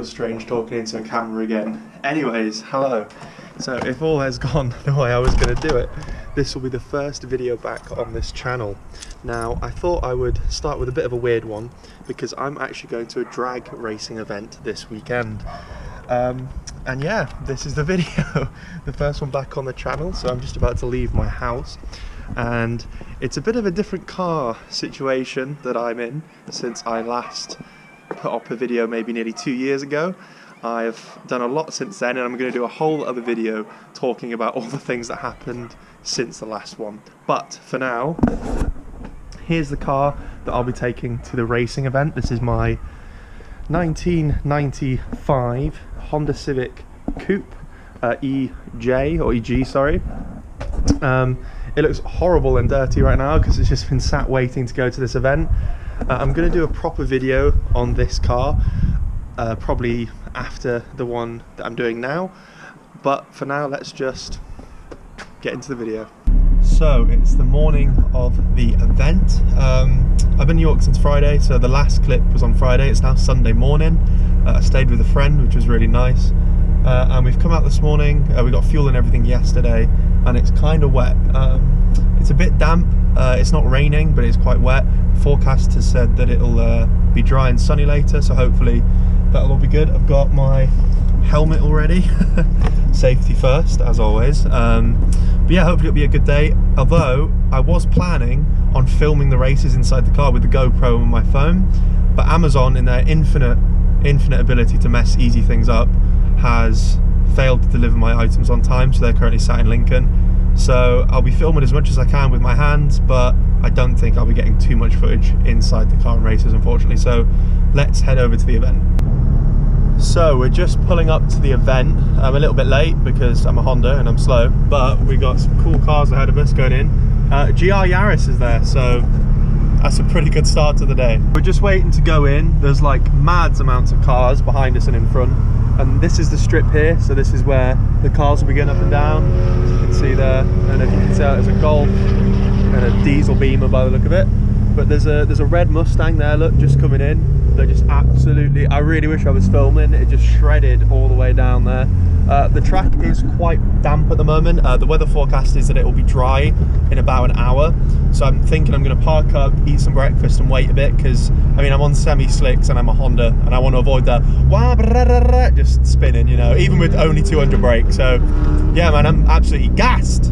Strange talking into a camera again. Anyways, hello. So if all has gone the way I was going to do it, this will be the first video back on this channel. Now, I thought I would start with a bit of a weird one because I'm actually going to a drag racing event this weekend. And yeah, this is the video, the first one back on the channel. So I'm just about to leave my house and it's a bit of a different car situation that I'm in since I last put up a video maybe nearly 2 years ago. I've done a lot since then, and I'm going to do a whole other video talking about all the things that happened since the last one. But for now, here's the car that I'll be taking to the racing event. This is my 1995 Honda Civic Coupe EJ, or EG, sorry. It looks horrible and dirty right now because it's just been sat waiting to go to this event. I'm going to do a proper video on this car, probably after the one that I'm doing now, but for now let's just get into the video. So it's the morning of the event. I've been in New York since Friday, so the last clip was on Friday. It's now Sunday morning. I stayed with a friend, which was really nice, and we've come out this morning. We got fuel and everything yesterday, and it's kind of wet. It's a bit damp. It's not raining, but it's quite wet. The forecast has said that it'll be dry and sunny later, so hopefully that'll all be good. I've got my helmet already, safety first as always. But yeah, hopefully it'll be a good day. Although I was planning on filming the races inside the car with the GoPro on my phone, but Amazon, in their infinite ability to mess easy things up, has failed to deliver my items on time, so they're currently sat in Lincoln. So I'll be filming as much as I can with my hands, but I don't think I'll be getting too much footage inside the car and races, unfortunately. So let's head over to the event. So we're just pulling up to the event. I'm a little bit late because I'm a Honda and I'm slow, but we got some cool cars ahead of us going in. GR Yaris is there, so that's a pretty good start to the day. We're just waiting to go in. There's like mad amounts of cars behind us and in front. And this is the strip here, so this is where the cars will be going up and down, as you can see there. And if you can tell, there's a Golf and a diesel Beamer by the look of it. But there's a red Mustang there, look, just coming in. They're just absolutely, I really wish I was filming. It just shredded all the way down there. The track is quite damp at the moment. The weather forecast is that it will be dry in about an hour. So I'm thinking I'm going to park up, eat some breakfast and wait a bit, because I mean, I'm on semi-slicks and I'm a Honda and I want to avoid the just spinning, you know, even with only 200 brakes. So yeah, man, I'm absolutely gassed.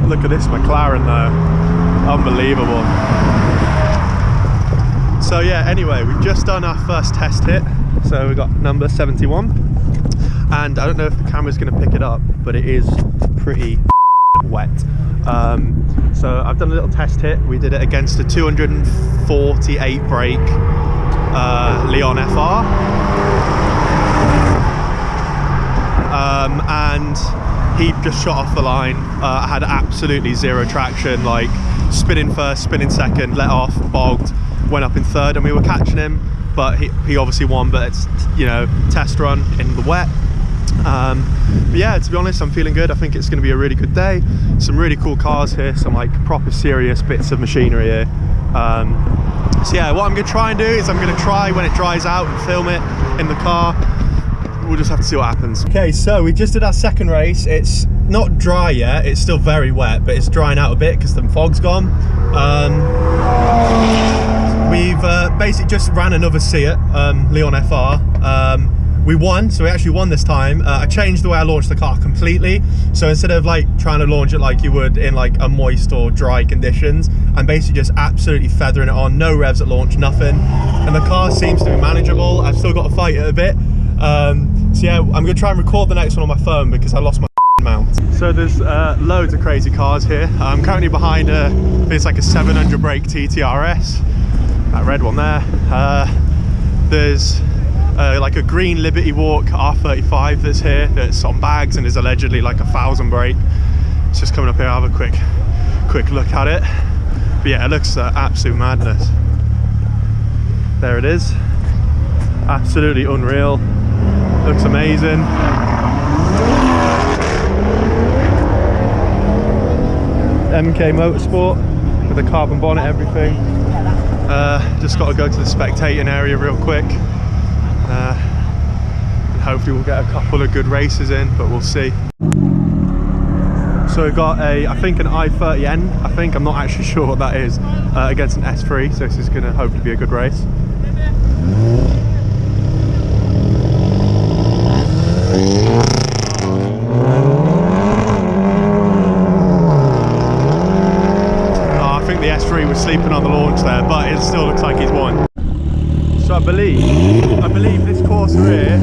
Look at this McLaren though, unbelievable. So yeah, anyway, we've just done our first test hit. So we got number 71, and I don't know if the camera's going to pick it up, but it is pretty wet. So I've done a little test hit. We did it against a 248 brake Leon FR, and he just shot off the line. I had absolutely zero traction, like spinning first, spinning second, let off, bogged, went up in third, and we were catching him, but he obviously won. But it's, you know, test run in the wet. But yeah, to be honest, I'm feeling good. I think it's going to be a really good day. Some really cool cars here, some like proper serious bits of machinery here. So yeah, what I'm going to try and do is I'm going to try when it dries out and film it in the car. We'll just have to see what happens. Okay, so we just did our second race. It's not dry yet, it's still very wet, but it's drying out a bit because the fog's gone. We've basically just ran another Seat, Leon FR. We won, so we actually won this time. I changed the way I launched the car completely. So instead of like trying to launch it like you would in like a moist or dry conditions, I'm basically just absolutely feathering it on, no revs at launch, nothing. And the car seems to be manageable. I've still got to fight it a bit. So yeah, I'm gonna try and record the next one on my phone because I lost my mount. So there's loads of crazy cars here. I'm currently behind it's like a 700 brake TTRS, that red one there. There's like a green Liberty Walk R35 that's here, that's on bags and is allegedly like 1,000 brake. It's just coming up here. I'll have a quick look at it. But yeah, it looks absolute madness. There it is, absolutely unreal. Looks amazing. MK Motorsport with a carbon bonnet, everything. Just got to go to the spectating area real quick. And hopefully we'll get a couple of good races in, but we'll see. So we've got I think an i30N, I'm not actually sure what that is, against an S3, so this is going to hopefully be a good race. I think the S3 was sleeping on the launch there, but it still looks like he's won. So I believe this course here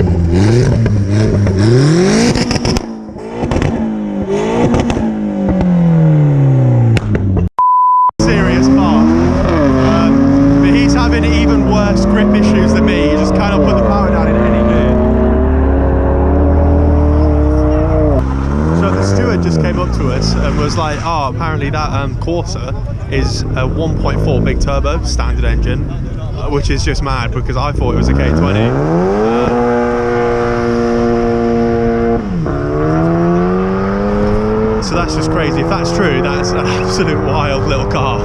serious car, but he's having even worse grip issues than me. He just cannot put the power down in any gear. So the steward just came up to us and was like, oh, apparently that Corsa is a 1.4 big turbo standard engine, which is just mad because I thought it was a K20. So that's just crazy. If that's true, that's an absolute wild little car.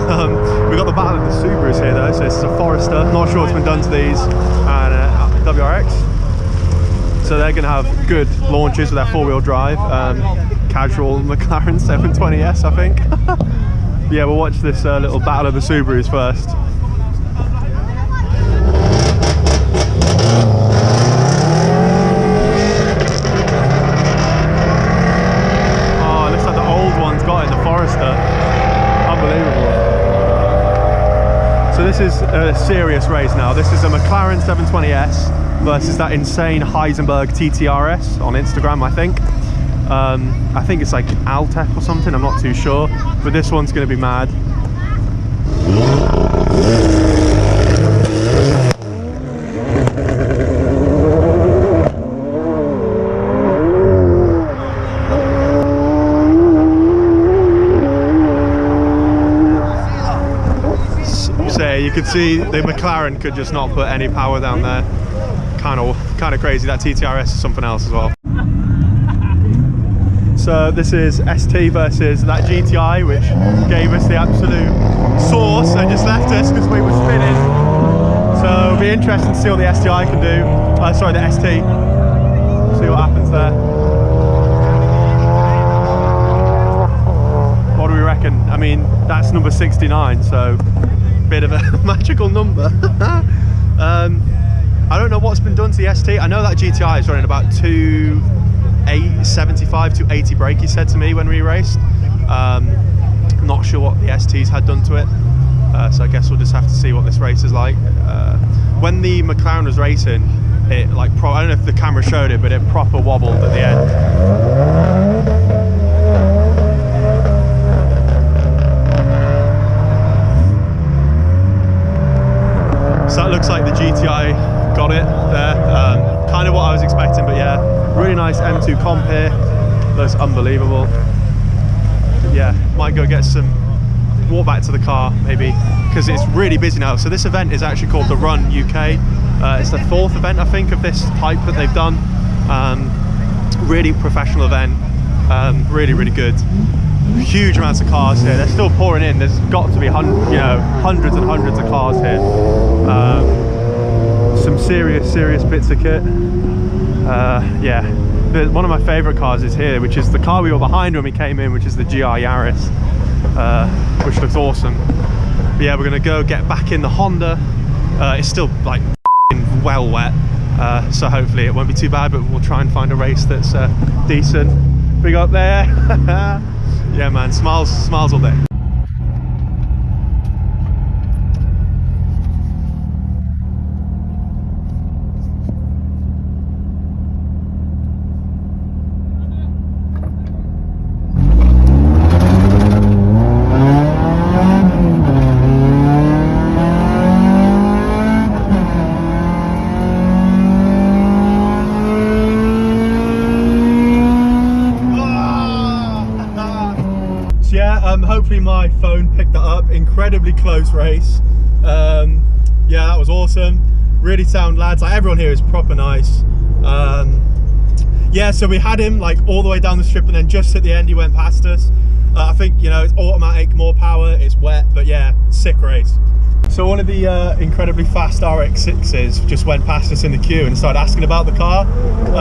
We've got the battle of the Subarus here though, so this is a Forester. Not sure what's been done to these, and a WRX. So they're going to have good launches with their four-wheel drive. Casual McLaren 720S, I think. Yeah, we'll watch this little battle of the Subarus first. So this is a serious race now. This is a McLaren 720S versus that insane Heisenberg TTRS on Instagram, I think. I think it's like Altec or something, I'm not too sure. But this one's going to be mad. You could see the McLaren could just not put any power down there. Kind of crazy. That TTRS is something else as well. So this is ST versus that GTI, which gave us the absolute sauce and just left us because we were spinning. So it'll be interesting to see what the STI can do. Sorry, the ST. See what happens there. What do we reckon? I mean, that's number 69, so bit of a magical number. I don't know what's been done to the ST. I know that GTI is running about 275, 280 brake, he said to me when we raced. Not sure what the ST's had done to it, so I guess we'll just have to see what this race is like. When the McLaren was racing, it like I don't know if the camera showed it, but it proper wobbled at the end. So that looks like the GTI got it there. Kind of what I was expecting, but yeah, really nice M2 comp here. Looks unbelievable. Yeah, might go get some, walk back to the car maybe, because it's really busy now. So this event is actually called the Run UK. It's the 4th event, I think, of this type that they've done. Really professional event, really, really good. Huge amounts of cars here. They're still pouring in. There's got to be hundreds and hundreds of cars here. Some serious bits of kit. Yeah, one of my favourite cars is here, which is the car we were behind when we came in, which is the GR Yaris, which looks awesome. But yeah, we're gonna go get back in the Honda. It's still like well wet, so hopefully it won't be too bad. But we'll try and find a race that's decent. Big up there. Yeah, man, smiles all day. Hopefully my phone picked that up. Incredibly close race. Yeah, that was awesome. Really sound lads. Like, everyone here is proper nice. Yeah, so we had him like all the way down the strip, and then just at the end he went past us. I think, you know, it's automatic, more power, it's wet, but yeah, sick race. So one of the incredibly fast RX-6s just went past us in the queue and started asking about the car.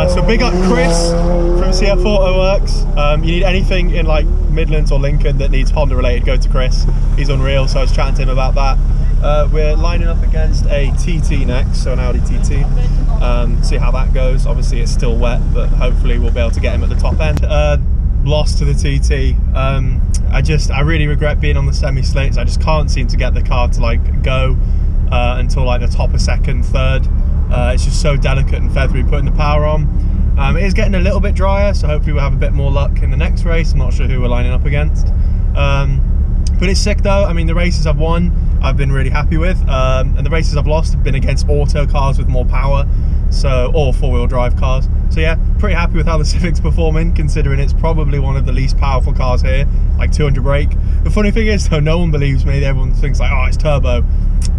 So big up Chris from CF Auto Works. You need anything in like Midlands or Lincoln that needs Honda related, go to Chris. He's unreal, so I was chatting to him about that. We're lining up against a TT next, so an Audi TT. See how that goes. Obviously it's still wet, but hopefully we'll be able to get him at the top end. Lost to the TT. I really regret being on the semi-slicks. I just can't seem to get the car to like go until like the top of second, third. It's just so delicate and feathery putting the power on. It is getting a little bit drier, so hopefully we'll have a bit more luck in the next race. I'm not sure who we're lining up against. But it's sick though. I mean, the races I've won, I've been really happy with. And the races I've lost have been against auto cars with more power, so, or four-wheel drive cars. So yeah, pretty happy with how the Civic's performing, considering it's probably one of the least powerful cars here, like 200 brake. The funny thing is though, no one believes me. Everyone thinks like, oh, it's turbo.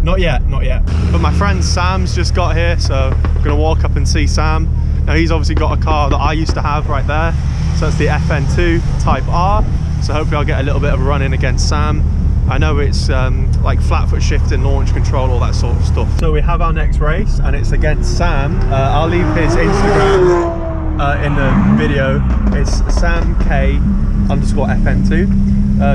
Not yet, not yet. But my friend Sam's just got here, so I'm gonna walk up and see Sam. Now he's obviously got a car that I used to have right there. So that's the FN2 Type R. So hopefully I'll get a little bit of a run in against Sam. I know it's like flat foot shifting, launch control, all that sort of stuff. So we have our next race and it's against Sam. I'll leave his Instagram in the video. It's SamK_FN2.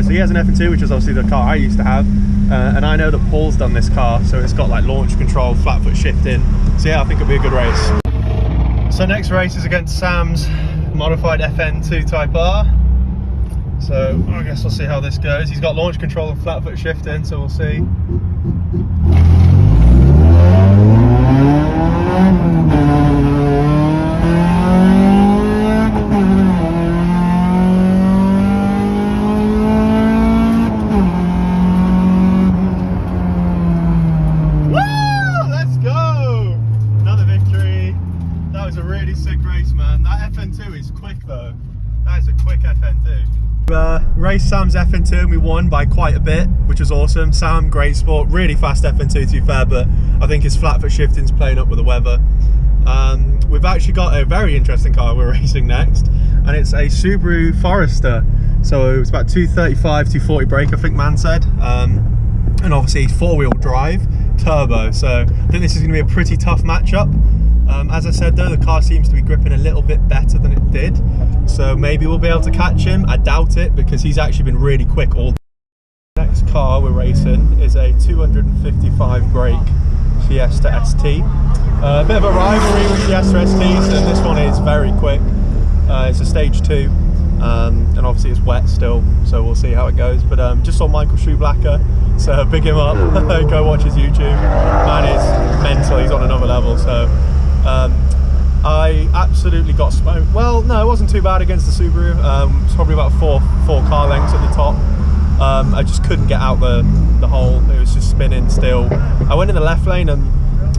So he has an FN2, which is obviously the car I used to have. And I know that Paul's done this car, so it's got like launch control, flat foot shifting. So yeah, I think it'll be a good race. So next race is against Sam's modified FN2 Type R. So I guess we'll see how this goes. He's got launch control and flat foot shifting, so we'll see. Woo! Let's go! Another victory. That was a really sick race, man. That FN2 is quick though. That is a quick FN2. Raced Sam's FN2 and we won by quite a bit, which was awesome. Sam, great sport, really fast FN2 to be fair, but I think his flat foot shifting's playing up with the weather. We've actually got a very interesting car we're racing next, and it's a Subaru Forester. So it's about 235, 240 brake, I think man said. And obviously four-wheel drive, turbo. So I think this is going to be a pretty tough matchup. As I said though, the car seems to be gripping a little bit better than it did, so maybe we'll be able to catch him. I doubt it, because he's actually been really quick all day. Next car we're racing is a 255 brake Fiesta ST. A bit of a rivalry with Fiesta STs, and this one is very quick. It's a stage 2, and obviously it's wet still, so we'll see how it goes. But just saw Michael Shoeblacker, so big him up. Go watch his YouTube. Man is mental, he's on another level. So I absolutely got smoked. Well, no, it wasn't too bad against the Subaru. It's probably about four car lengths at the top. I just couldn't get out the hole. It was just spinning still. I went in the left lane, and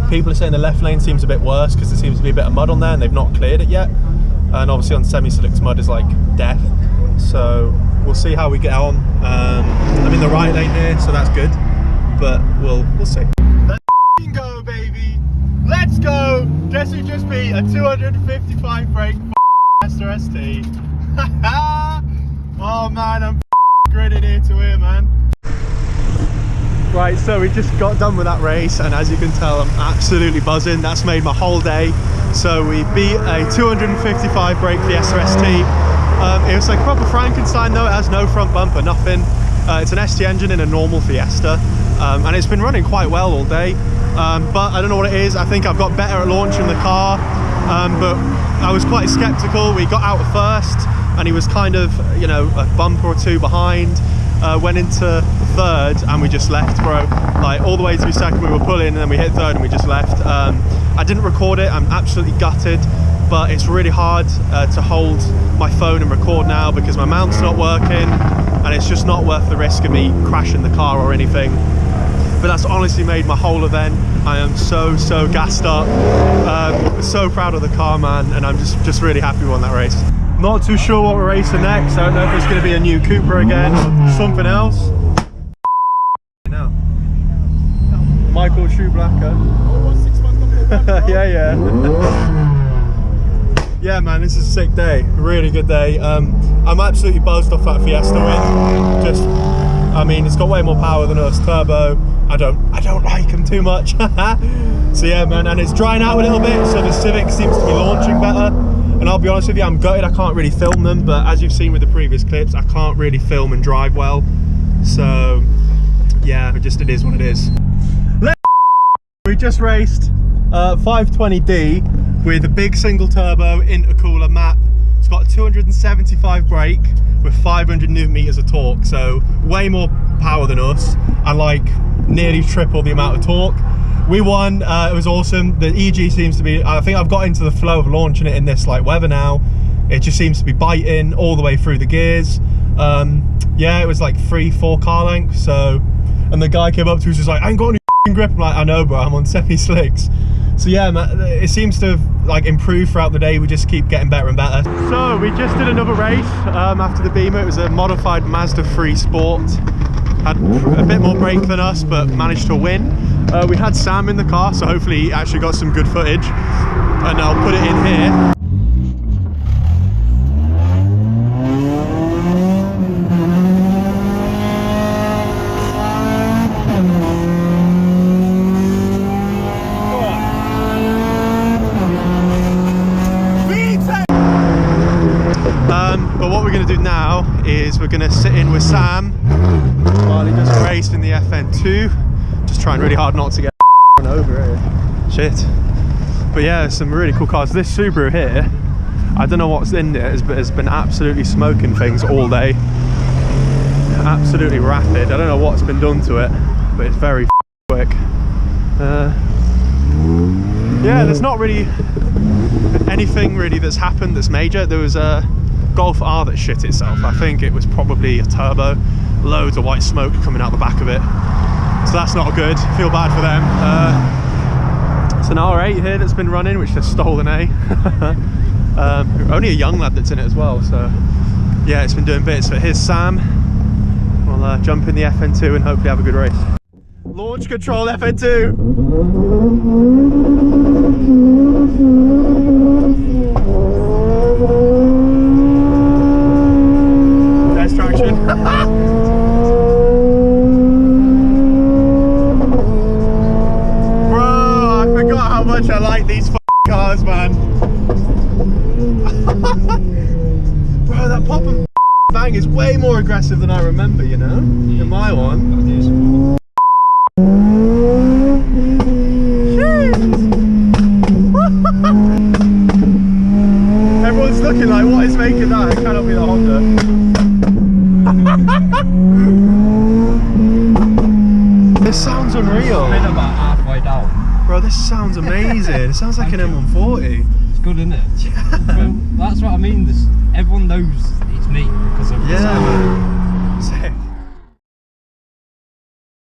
people are saying the left lane seems a bit worse because there seems to be a bit of mud on there and they've not cleared it yet. And obviously on semi-slicks, mud is like death. So we'll see how we get on. I'm in the right lane here, so that's good. But we'll see. Let's go, baby. Let's go! Guess who just beat a 255 brake Fiesta ST? Oh man, I'm gritted ear to ear, man. Right, so we just got done with that race, and as you can tell, I'm absolutely buzzing. That's made my whole day. So we beat a 255 brake Fiesta ST. It was like proper Frankenstein though. It has no front bumper, nothing. It's an ST engine in a normal Fiesta, and it's been running quite well all day. But I don't know what it is. I think I've got better at launching the car, but I was quite skeptical. We got out first and he was kind of, you know, a bumper or two behind. Went into third and we just left, bro. Like all the way to second we were pulling, and then we hit third and we just left. I didn't record it. I'm absolutely gutted, but it's really hard to hold my phone and record now because my mount's not working, and it's just not worth the risk of me crashing the car or anything. But that's honestly made my whole event. I am so gassed up, so proud of the car, man, and I'm just really happy we won that race. Not too sure what we're racing next. I don't know if it's going to be a new Cooper again or something else. Now, Michael Shoeblacker. Yeah. Yeah, man, this is a sick day. Really good day. I'm absolutely buzzed off that Fiesta win. I mean, it's got way more power than us, turbo. I don't like them too much. So yeah, man, and it's drying out a little bit, so the Civic seems to be launching better. And I'll be honest with you, I'm gutted I can't really film them, but as you've seen with the previous clips, I can't really film and drive well. So yeah, it is what it is. We just raced 520D with a big single turbo intercooler map. It's got a 275 brake with 500 newton meters of torque, so way more power than us, and like nearly triple the amount of torque. We won. It was awesome. The EG seems to be, I think I've got into the flow of launching it in this like weather now. It just seems to be biting all the way through the gears. Yeah, it was like 3-4 car lengths. So, and the guy came up to us, just like, I ain't got any grip. I'm like, I know, bro, I'm on semi slicks. So yeah, man, it seems to have like improved throughout the day. We just keep getting better and better. So we just did another race after the Beamer. It was a modified Mazda 3 Sport. Had a bit more brake than us, but managed to win. We had Sam in the car, so hopefully he actually got some good footage, and I'll put it in here. But what we're going to do now is we're going to sit in with Sam while he just raced in the FN2. Just trying really hard not to get run over here. Shit. But yeah, some really cool cars. This Subaru here, I don't know what's in it, but has been absolutely smoking things all day. Absolutely rapid. I don't know what's been done to it, but it's very quick. Yeah, there's not really anything really that's happened that's major. There was a Golf R that shit itself. I think it was probably a turbo. Loads of white smoke coming out the back of it. So that's not good. Feel bad for them. It's an R8 here that's been running, which has stolen A. Only a young lad that's in it as well. So yeah, it's been doing bits. But here's Sam. We'll jump in the FN2 and hopefully have a good race. Launch control FN2. Traction. Bro, I forgot how much I like these cars, man. Bro, that pop and bang is way more aggressive than I remember, you know, in my one. Everyone's looking like, what is making that? It cannot be the Honda. This sounds unreal. It's been about halfway down. Bro, this sounds amazing. It sounds like an M140. It's good, isn't it? Yeah. Well, that's what I mean. Everyone knows